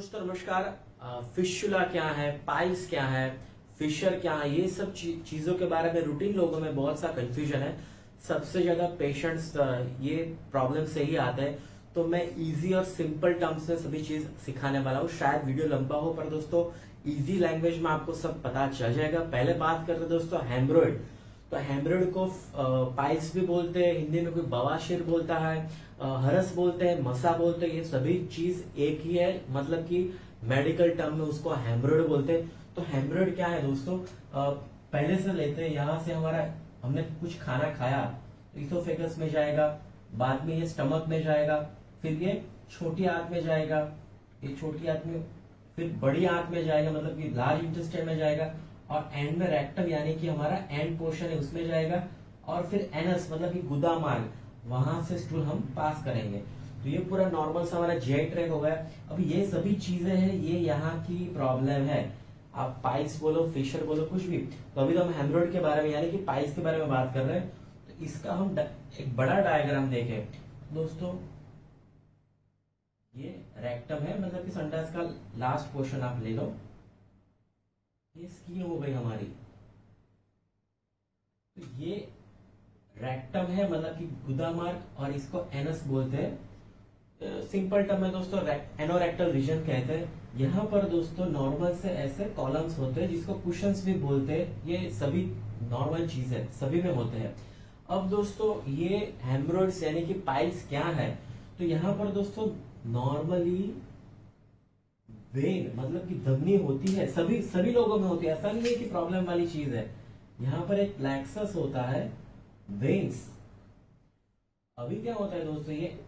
दोस्तों नमस्कार। फिशुला क्या है, पाइल्स क्या है, फिशर क्या है, ये सब चीजों के बारे में रूटीन लोगों में बहुत सा कंफ्यूजन है। सबसे ज्यादा पेशेंट्स ये प्रॉब्लम से ही आते हैं। तो मैं इजी और सिंपल टर्म्स में सभी चीज सिखाने वाला हूँ। शायद वीडियो लंबा हो पर दोस्तों इजी लैंग्वेज में आपको सब पता चल जाएगा। पहले बात करते हैं दोस्तों हेमरोइड। तो हेमरोइड को पाइल्स भी बोलते हैं, हिंदी में कोई बवासीर बोलता है, हरस बोलते हैं, मसा बोलते हैं। ये सभी चीज एक ही है, मतलब कि मेडिकल टर्म में उसको हेमरोइड बोलते हैं। तो हेमरोइड क्या है दोस्तों, पहले से लेते हैं यहाँ से हमने कुछ खाना खाया तो इसोफेगस में जाएगा, बाद में ये स्टमक में जाएगा, फिर ये छोटी आंत में जाएगा, ये छोटी आंत में फिर बड़ी आंत में जाएगा, मतलब कि लार्ज इंटेस्टाइन में जाएगा, और एंड में रेक्टम यानी कि हमारा एंड पोर्शन है उसमें जाएगा, और फिर एनस मतलब कि गुदा मार्ग, वहां से स्टूल हम पास करेंगे। तो ये पूरा नॉर्मल सा हमारा जीआई ट्रैक हो गया। अब ये सभी चीजें हैं, ये यहाँ की प्रॉब्लम है। आप पाइल्स बोलो, फिशर बोलो, कुछ भी। तो अभी तो हम हेमरोइड के बारे में यानी कि पाइल्स के बारे में बात कर रहे हैं। तो इसका हम एक बड़ा डायग्राम देखें दोस्तों। ये रेक्टम है, मतलब कि संडास का लास्ट पोर्शन आप ले लो। ये स्किन हो गई हमारी। तो ये रेक्टम है, मतलब कि गुदा मार्ग, और इसको एनस बोलते हैं। सिंपल टर्म में दोस्तों एनोरेक्टल रीजन कहते हैं। यहाँ पर दोस्तों नॉर्मल से ऐसे कॉलम्स होते हैं जिसको कुशंस भी बोलते हैं। ये सभी नॉर्मल चीज है, सभी में होते हैं। अब दोस्तों ये हेमरोइड्स यानी कि पाइल्स क्या है, तो यहाँ पर दोस्तों नॉर्मली वेन मतलब कि धमनी होती है, सभी लोगों में होती है। ऐसा नहीं है कि प्रॉब्लम वाली चीज है। यहाँ पर एक प्लेक्सस होता है, वेन्स। अभी क्या होता है दोस्तों, ये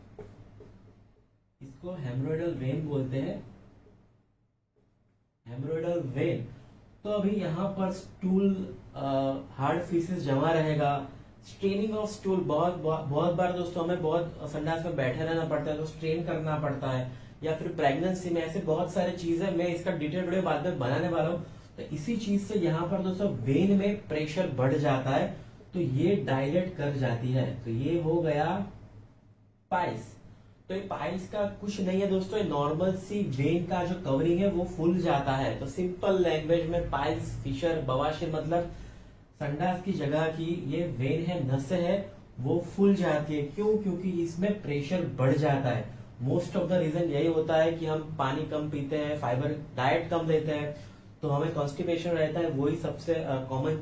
इसको हेमरोइडल वेन बोलते हैं, हेमरोइडल वेन। तो अभी यहाँ पर स्टूल हार्ड फीसेस जमा रहेगा। स्ट्रेनिंग ऑफ स्टूल बहुत बार दोस्तों हमें बहुत संडास में बैठे रहना पड़ता है, तो स्ट्रेन करना पड़ता है, या फिर प्रेगनेंसी में, ऐसे बहुत सारे चीजें मैं इसका डिटेल वीडियो बाद में बनाने वाला हूँ। तो इसी चीज से यहाँ पर दोस्तों वेन में प्रेशर बढ़ जाता है, तो ये डायलेट कर जाती है। तो ये हो गया पाइल्स। तो ये पाइल्स का कुछ नहीं है दोस्तों, ये नॉर्मल सी वेन का जो कवरिंग है वो फूल जाता है। तो सिंपल लैंग्वेज में पाइल्स, फिशर, बवासीर मतलब संडास की जगह की ये वेन है, नस है, वो फूल जाती है। क्यों? क्योंकि इसमें प्रेशर बढ़ जाता है। मोस्ट ऑफ द रीजन यही होता है कि हम पानी कम पीते हैं, फाइबर डाइट कम लेते हैं, तो हमें कॉन्स्टिपेशन रहता है। वही सबसे कॉमन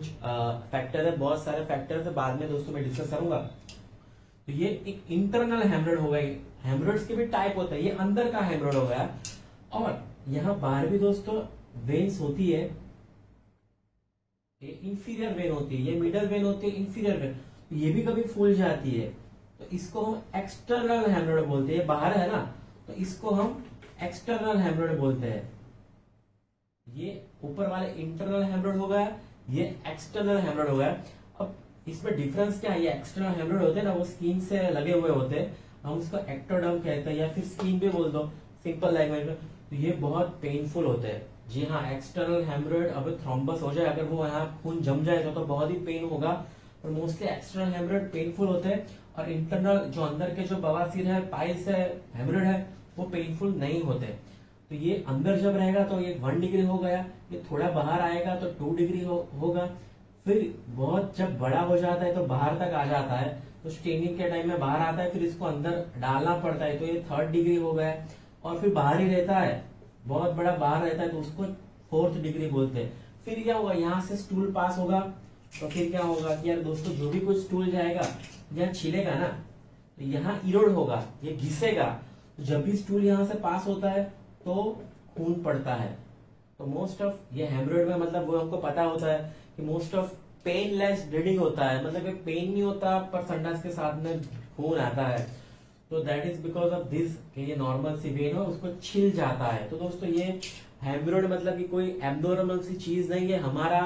फैक्टर है। बहुत सारे फैक्टर है, बाद में दोस्तों मैं डिस्कस करूंगा। तो ये एक इंटरनल हेमरोइड हो गई। हेमरोइड्स के भी टाइप होता है, ये अंदर का हेमरोइड हो गया। और यहाँ बाहर भी दोस्तों वेन्स होती है। ये इंफीरियर वेन होती है, ये मिडल वेन होती है, इंफीरियर वेन। तो ये भी कभी फूल जाती है, तो इसको हम एक्सटर्नल हेमरोइड बोलते हैं। ये बाहर है ना, तो इसको हम एक्सटर्नल हेमरोइड बोलते हैं। ये ऊपर वाले इंटरनल हेमरोइड हो गया, ये एक्सटर्नल हेमरोइड हो गया। अब इसमें डिफरेंस क्या है, ये एक्सटर्नल हेमरोइड होते हैं ना, वो स्किन से लगे हुए होते हैं, हम उसको एक्टोडर्म कहते हैं, या फिर स्किन भी बोल दो सिंपल लैंग्वेज में। तो ये बहुत पेनफुल होते हैं। जी हाँ, एक्सटर्नल हेमरोइड अगर थ्रोम्बस हो जाए, अगर वो यहाँ खून जम जाए तो बहुत ही पेन होगा। और मोस्टली एक्सटर्नल हेमरोइड पेनफुल होते हैं, और इंटरनल जो अंदर के जो बवासीर है, पाइल्स है, हेमरोइड है, वो पेनफुल नहीं होते। तो ये अंदर जब रहेगा तो ये 1 डिग्री हो गया, ये थोड़ा बाहर आएगा तो 2 डिग्री होगा। फिर बहुत जब बड़ा हो जाता है तो बाहर तक आ जाता है, तो स्टेनिंग के टाइम में बाहर आता है, फिर इसको अंदर डालना पड़ता है, तो ये 3rd डिग्री हो गया। और फिर बाहर ही रहता है, बहुत बड़ा बाहर रहता है, तो उसको 4th डिग्री बोलते हैं। फिर क्या होगा, यहाँ से स्टूल पास होगा, तो फिर क्या होगा कि यार दोस्तों जो भी कुछ स्टूल जाएगा, यहाँ छिलेगा ना, तो यहाँ इरोड होगा, ये घिसेगा। तो जब भी स्टूल यहाँ से पास होता है तो खून पड़ता है। तो मोस्ट ऑफ ये हेमरोइड में मतलब वो हमको पता होता है कि मोस्ट ऑफ पेनलेस ब्लीडिंग होता है, मतलब ये पेन नहीं होता, पर संडास के साथ में खून आता है। तो that is because of this कि ये नॉर्मल सी वेन हो, उसको छिल जाता है। तो दोस्तों ये हेमरोइड मतलब कि कोई एब्नॉर्मल सी चीज नहीं है। हमारा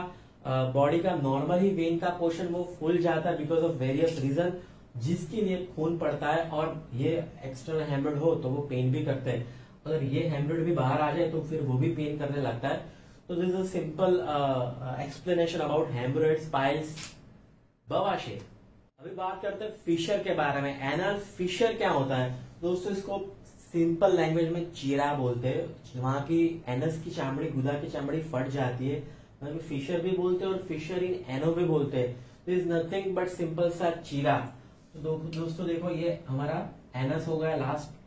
बॉडी का नॉर्मल ही वेन का पोर्शन वो फूल जाता है बिकॉज ऑफ वेरियस रीजन, जिसके लिए खून पड़ता है। और ये एक्सटर्नल हेमरोइड हो तो वो पेन भी करते हैं, अगर ये हेमरोइड भी बाहर आ जाए तो फिर वो भी पेन करने लगता है। तो this is a simple explanation about haemorrhoids, piles, बवासीर। अभी बात करते हैं फिशर के बारे में। एनल फिशर क्या होता है दोस्तों, इसको सिंपल लैंग्वेज में चीरा बोलते हैं। वहां की एनस की चमड़ी, गुदा की चमड़ी फट जाती है, फिशर भी बोलते हैं और फिशर इन एनो भी बोलते हैं। This is nothing but simple सा चीरा। तो दोस्तों देखो, ये हमारा एनस हो गया,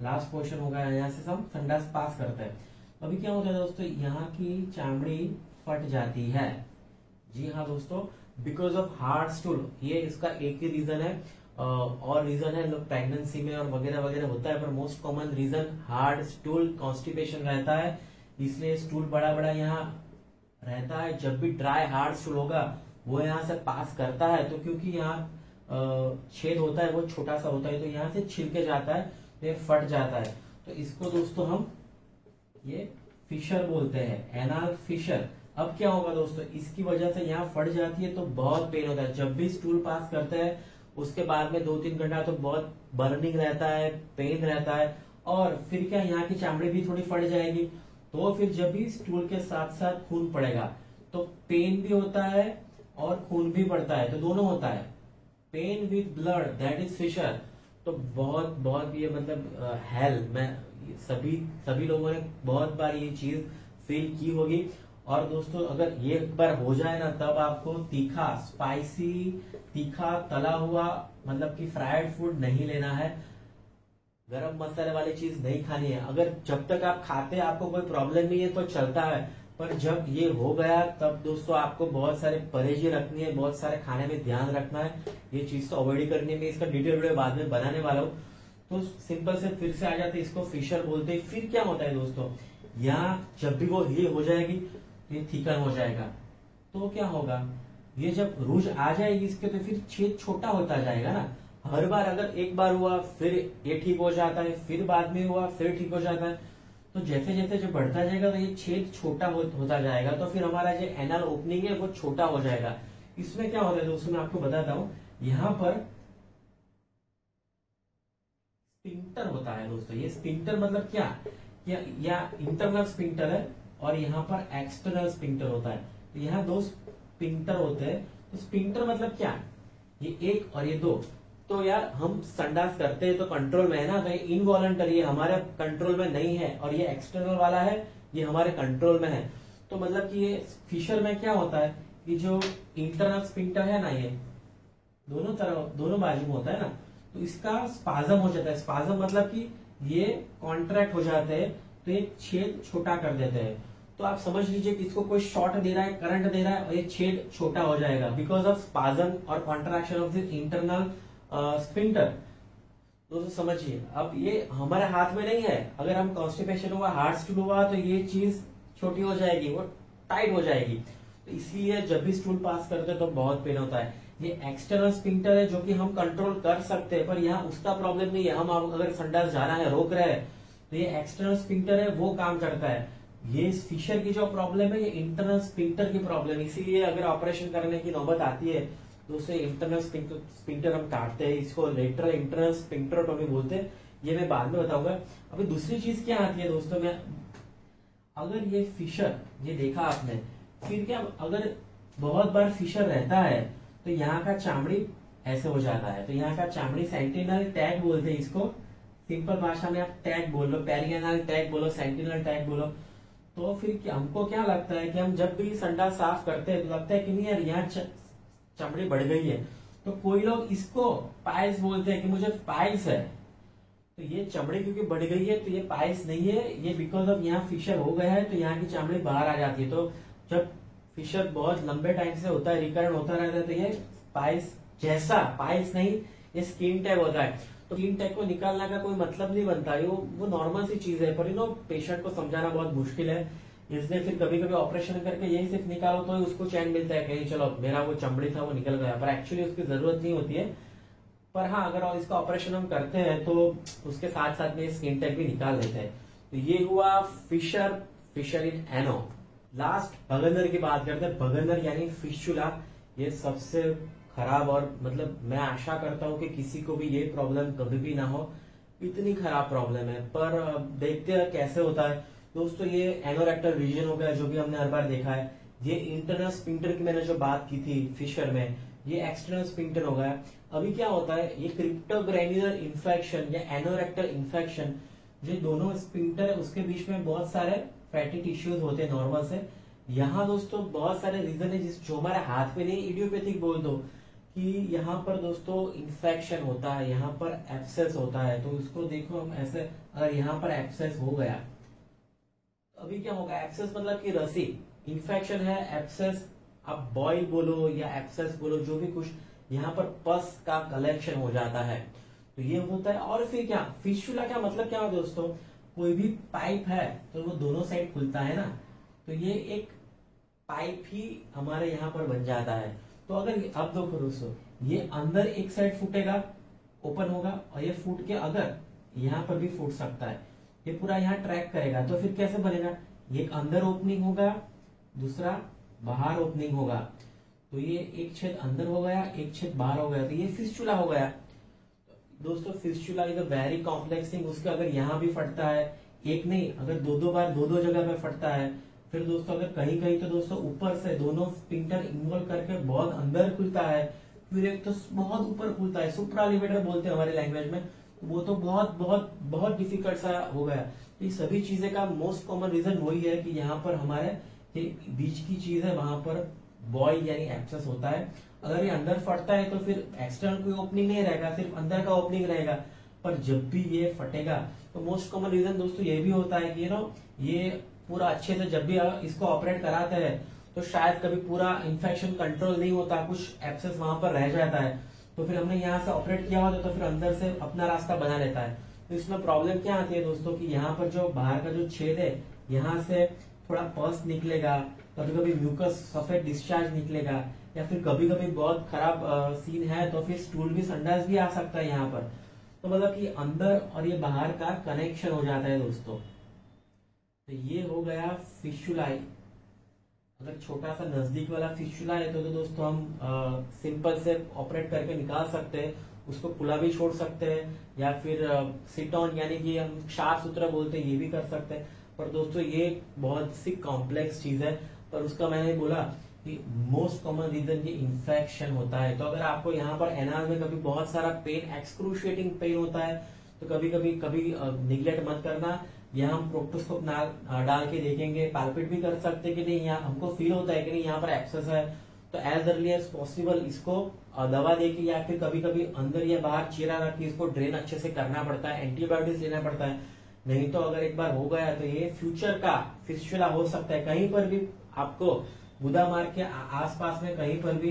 लास्ट पोर्शन हो गया, यहाँ से हम संडास पास करते हैं। अभी क्या होता है दोस्तों, यहाँ की चमड़ी फट जाती है। जी हाँ दोस्तों, बिकॉज ऑफ हार्ड स्टूल। ये इसका एक ही रीजन है, और रीजन है लोग प्रेगनेंसी में और वगैरह वगैरह होता है, पर most common reason hard stool constipation रहता है, इसलिए स्टूल बड़ा बड़ा यहाँ रहता है। जब भी ड्राई हार्ड स्टूल होगा वो यहाँ से पास करता है, तो क्योंकि यहाँ छेद होता है वो छोटा सा होता है, तो यहाँ से छिलके जाता है, तो ये फट जाता है। तो इसको दोस्तों हम ये फिशर बोलते हैं, एनाल फिशर। अब क्या होगा दोस्तों, इसकी वजह से यहाँ फट जाती है तो बहुत पेन होता है। जब भी स्टूल पास करते हैं उसके बाद में 2-3 घंटा तो बहुत बर्निंग रहता है, पेन रहता है, और फिर क्या यहाँ की चमड़ी भी थोड़ी फट जाएगी। तो फिर जब भी स्टूल के साथ साथ खून पड़ेगा तो पेन भी होता है और खून भी पड़ता है, तो दोनों होता है। Pain with blood, that is fissure. तो बहुत बहुत ये मतलब हेल, मैं सभी लोगों ने बहुत बार ये चीज फील की होगी। और दोस्तों अगर ये एक बार हो जाए ना, तब आपको तीखा, स्पाइसी, तीखा तला हुआ मतलब कि फ्राइड फूड नहीं लेना है, गरम मसाले वाली चीज नहीं खानी है। अगर जब तक आप खाते हैं आपको कोई प्रॉब्लम नहीं है तो चलता है, पर जब ये हो गया तब दोस्तों आपको बहुत सारे परहेजी रखनी है, बहुत सारे खाने में ध्यान रखना है। ये चीज तो अवॉइड करनी है, मैं इसका डिटेल वीडियो बाद में बनाने वाला हूँ। तो सिंपल से फिर से आ जाते, इसको फिशर बोलते हैं। फिर क्या होता है दोस्तों, यहाँ जब भी वो हील हो जाएगी ये थिकन हो जाएगा, तो क्या होगा, ये जब रूज आ जाएगी इसके तो फिर छेद छोटा होता जाएगा ना। हर बार अगर एक बार हुआ फिर ये ठीक हो जाता है, फिर बाद में हुआ फिर ठीक हो जाता है, तो जैसे जैसे जब बढ़ता जाएगा तो ये छेद छोटा होता जाएगा, तो फिर हमारा जो एनल ओपनिंग है वो छोटा हो जाएगा। इसमें क्या होता है दोस्तों, मैं आपको बताता हूँ, यहाँ पर स्पिंटर होता है दोस्तों। ये स्पिंटर मतलब क्या, या इंटरनल स्पिंटर है और यहाँ पर एक्सटर्नल स्पिंटर होता है। तो यहाँ दो स्पिंटर होते हैं। तो स्पिंटर मतलब क्या, ये एक और ये दो। तो यार हम संडास करते हैं तो कंट्रोल में है ना, तो ये इनवॉलंटरी है, हमारे कंट्रोल में नहीं है, और ये एक्सटर्नल वाला है, ये हमारे कंट्रोल में है। तो मतलब कि ये फिशर में क्या होता है कि जो इंटरनल स्पिंटर है ना, ये दोनों तरफ दोनों बाजू में होता है ना, तो इसका स्पाजम हो जाता है। स्पाजम मतलब कि ये कॉन्ट्रैक्ट हो जाते हैं, तो ये छेद छोटा कर देते हैं। तो आप समझ लीजिए कि इसको कोई शॉर्ट दे रहा है, करंट दे रहा है, और ये छेद छोटा हो जाएगा बिकॉज ऑफ स्पाजम और contraction of this internal sphincter. दोस्तों समझिए, अब ये हमारे हाथ में नहीं है। अगर हम कॉन्स्टिपेशन हुआ, हार्ड स्टूल हुआ, तो ये चीज छोटी हो जाएगी, वो टाइट हो जाएगी। तो इसलिए जब भी स्टूल पास करते हैं तो बहुत पेन होता है। ये एक्सटर्नल स्पिंटर है जो कि हम कंट्रोल कर सकते हैं, पर यहाँ उसका प्रॉब्लम नहीं है। हम अगर संडास जाना है, रोक रहे हैं, तो ये एक्सटर्नल स्पिंटर है, वो काम करता है। ये फिशर की जो प्रॉब्लम है ये इंटरनल स्पिंटर की प्रॉब्लम है। इसीलिए अगर ऑपरेशन करने की नौबत आती है तो उसे इंटरनल स्पिंटर हम काटते हैं, इसको लेटरल इंटरनल स्पिंक्टरोटॉमी बोलते हैं। ये मैं बाद में बताऊंगा। अभी दूसरी चीज क्या आती है दोस्तों, में अगर ये फिशर, ये देखा आपने, फिर क्या, अगर बहुत बार फिशर रहता है तो यहाँ का चामड़ी ऐसे हो जाता है। तो यहाँ का चामड़ी सेंटिनल टैग बोलते हैं इसको, सिंपल भाषा में आप टैग बोल लो, पेरियनल टैग बोलो, सेंटिनल टैग बोलो। तो फिर हमको क्या लगता है कि हम जब भी संडास साफ करते हैं तो लगता है कि नहीं यार यहाँ चमड़ी बढ़ गई है, तो कोई लोग इसको पाइल्स बोलते हैं कि मुझे पाइल्स है। तो ये चमड़ी क्योंकि बढ़ गई है तो ये पाइल्स नहीं है, ये बिकॉज ऑफ यहाँ फिशर हो गया है तो यहाँ की चमड़ी बाहर आ जाती है। तो जब फिशर बहुत लंबे टाइम से होता है, रिकरेंट होता रहता है, तो ये पाइल्स जैसा, पाइल्स नहीं, ये स्किन टैग होता है। तो स्किन टैग को निकालने का कोई मतलब नहीं बनता, वो नॉर्मल सी चीज है, पर पेशेंट को समझाना बहुत मुश्किल है। इसलिए फिर कभी कभी ऑपरेशन करके यही सिर्फ निकालो तो उसको चैन मिलता है कि चलो मेरा वो चमड़ी था वो निकल गया, पर एक्चुअली उसकी जरूरत नहीं होती है। पर हाँ, अगर इसका ऑपरेशन हम करते हैं तो उसके साथ साथ में स्किन टैग भी निकाल लेते हैं। तो ये हुआ फिशर इन एनो। लास्ट बगनर की बात करते हैं। बगनर यानी फिशुला, ये सबसे खराब, और मतलब मैं आशा करता हूँ कि किसी को भी ये प्रॉब्लम कभी भी ना हो, इतनी खराब प्रॉब्लम है। पर देखते हैं कैसे होता है दोस्तों। ये एनोरेक्टल रीजन हो गया जो भी हमने हर बार देखा है। ये इंटरनल स्पिंक्टर की मैंने जो बात की थी फिशर में, ये एक्सटर्नल स्पिंक्टर हो गया। अभी क्या होता है, ये क्रिप्टोग्रेन्युलर इन्फेक्शन या एनोरेक्टल इन्फेक्शन जो दोनों स्पिंक्टर है उसके बीच में बहुत सारे फैटी टिश्यूज होते हैं नॉर्मल से। यहाँ दोस्तों बहुत सारे रीजन है जो हमारे हाथ में नहीं, इडियोपैथिक बोल दो कि यहाँ पर दोस्तों इन्फेक्शन होता है, यहाँ पर एब्सेस होता है। तो इसको देखो हम ऐसे, अगर यहाँ पर एब्सेस हो गया तो अभी क्या होगा, एब्सेस मतलब कि रसी, इन्फेक्शन है, एब्सेस आप बॉयल बोलो या एब्सेस बोलो, जो भी कुछ, यहाँ पर पस का कलेक्शन हो जाता है। तो ये होता है। और फिर क्या, फिस्टुला क्या मतलब क्या है दोस्तों, कोई भी पाइप है तो वो दोनों साइड खुलता है ना, तो ये एक पाइप ही हमारे यहाँ पर बन जाता है। तो अगर अब देखो दोस्तों, ये अंदर एक साइड फूटेगा, ओपन होगा, और ये फूट के अगर यहाँ पर भी फूट सकता है, ये पूरा यहाँ ट्रैक करेगा। तो फिर कैसे बनेगा, एक अंदर ओपनिंग होगा, दूसरा बाहर ओपनिंग होगा। तो ये एक छेद अंदर हो गया, एक छेद बाहर हो गया, तो ये फिस्टुला हो गया। दोस्तों fistula is a very complex thing. उसका अगर यहाँ भी फटता है, एक नहीं अगर दो बार दो जगह पे फटता है, फिर दोस्तों अगर कहीं कहीं तो दोस्तों ऊपर से दोनों स्पिंक्टर इन्वॉल्व करके बहुत अंदर खुलता है, फिर एक तो बहुत ऊपर खुलता है, सुप्रालिवेटर बोलते हैं हमारे लैंग्वेज में, वो तो बहुत बहुत बहुत डिफिकल्ट सा हो गया। तो ये सभी चीजें का मोस्ट कॉमन रीजन वही है कि यहाँ पर हमारे बीच की चीज है, वहां पर बॉयल यानी एब्सेस होता है। अगर ये अंदर फटता है तो फिर एक्सटर्नल कोई ओपनिंग नहीं रहेगा, सिर्फ अंदर का ओपनिंग रहेगा। पर जब भी ये फटेगा तो मोस्ट कॉमन रीजन दोस्तों ये भी होता है कि ये पूरा अच्छे से जब भी इसको ऑपरेट कराते हैं तो शायद कभी पूरा इन्फेक्शन कंट्रोल नहीं होता, कुछ एब्सेस वहां पर रह जाता है, तो फिर हमने यहाँ से ऑपरेट किया होता तो फिर अंदर से अपना रास्ता बना लेता है। तो इसमें प्रॉब्लम क्या आती है दोस्तों कि यहाँ पर जो बाहर का जो छेद है, यहाँ से थोड़ा पस निकलेगा, कभी कभी म्यूकस सफेद डिस्चार्ज निकलेगा, या फिर कभी कभी बहुत खराब सीन है तो फिर स्टूल भी, संडास भी आ सकता है यहाँ पर। तो मतलब कि अंदर और ये बाहर का कनेक्शन हो जाता है दोस्तों। तो ये हो गया फिस्टुलाई। अगर छोटा सा नजदीक वाला फिस्टुला है तो दोस्तों हम सिंपल से ऑपरेट करके निकाल सकते हैं, उसको खुला भी छोड़ सकते हैं, या फिर सिट ऑन यानी कि हम साफ सुथरा बोलते हैं, ये भी कर सकते हैं। पर दोस्तों ये बहुत सी कॉम्प्लेक्स चीज है, पर उसका मैंने बोला कि मोस्ट कॉमन रीजन ये इन्फेक्शन होता है। तो अगर आपको यहाँ पर एनाल में कभी बहुत सारा पेन, एक्सक्रूशिएटिंग पेन होता है, तो कभी निगलेक्ट मत करना। यहाँ हम प्रोक्टोस्कोप डाल के देखेंगे, पाल्पेट भी कर सकते हैं कि नहीं, यहाँ हमको फील होता है कि नहीं यहाँ पर एक्सेस है, तो एज अर्ली एज पॉसिबल इसको दवा देके या फिर कभी कभी अंदर या बाहर चीरा रख के इसको ड्रेन अच्छे से करना पड़ता है, एंटीबायोटिक्स लेना पड़ता है। नहीं तो अगर एक बार हो गया तो ये फ्यूचर का फिस्टुला हो सकता है। कहीं पर भी आपको गुदा मार के आसपास में कहीं पर भी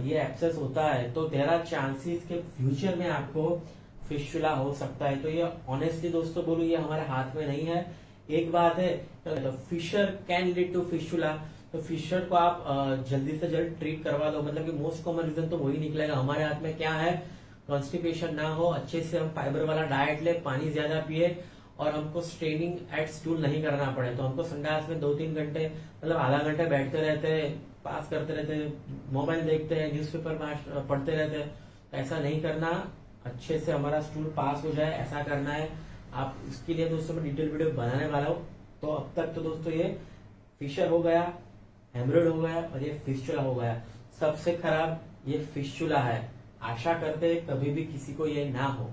ये एब्सेस होता है तो देयर आर चांसेस के फ्यूचर में आपको फिस्टुला हो सकता है। तो ये ऑनेस्टली दोस्तों बोलूं, ये हमारे हाथ में नहीं है। एक बात है, तो fissure can lead to fistula, तो फिशर को आप जल्दी से जल्द ट्रीट करवा दो। मतलब कि मोस्ट कॉमन रीजन तो वही निकलेगा। हमारे हाथ में क्या है, कॉन्स्टिपेशन ना हो, अच्छे से हम फाइबर वाला डाइट ले, पानी ज्यादा पिए, और हमको स्ट्रेनिंग एट स्टूल नहीं करना पड़े। तो हमको संडास में 2-3 घंटे मतलब आधा घंटे बैठते रहते हैं, पास करते रहते हैं, मोबाइल देखते हैं, न्यूज़पेपर पढ़ते रहते हैं, ऐसा नहीं करना। अच्छे से हमारा स्टूल पास हो जाए ऐसा करना है। आप इसके लिए दोस्तों मैं डिटेल वीडियो बनाने वाला हूँ। तो अब तक तो दोस्तों ये फिशर हो गया, हेमरोइड हो गया और ये फिस्टुला हो गया। सबसे खराब ये फिस्टुला है। आशा करते हैं कभी भी किसी को ये ना हो।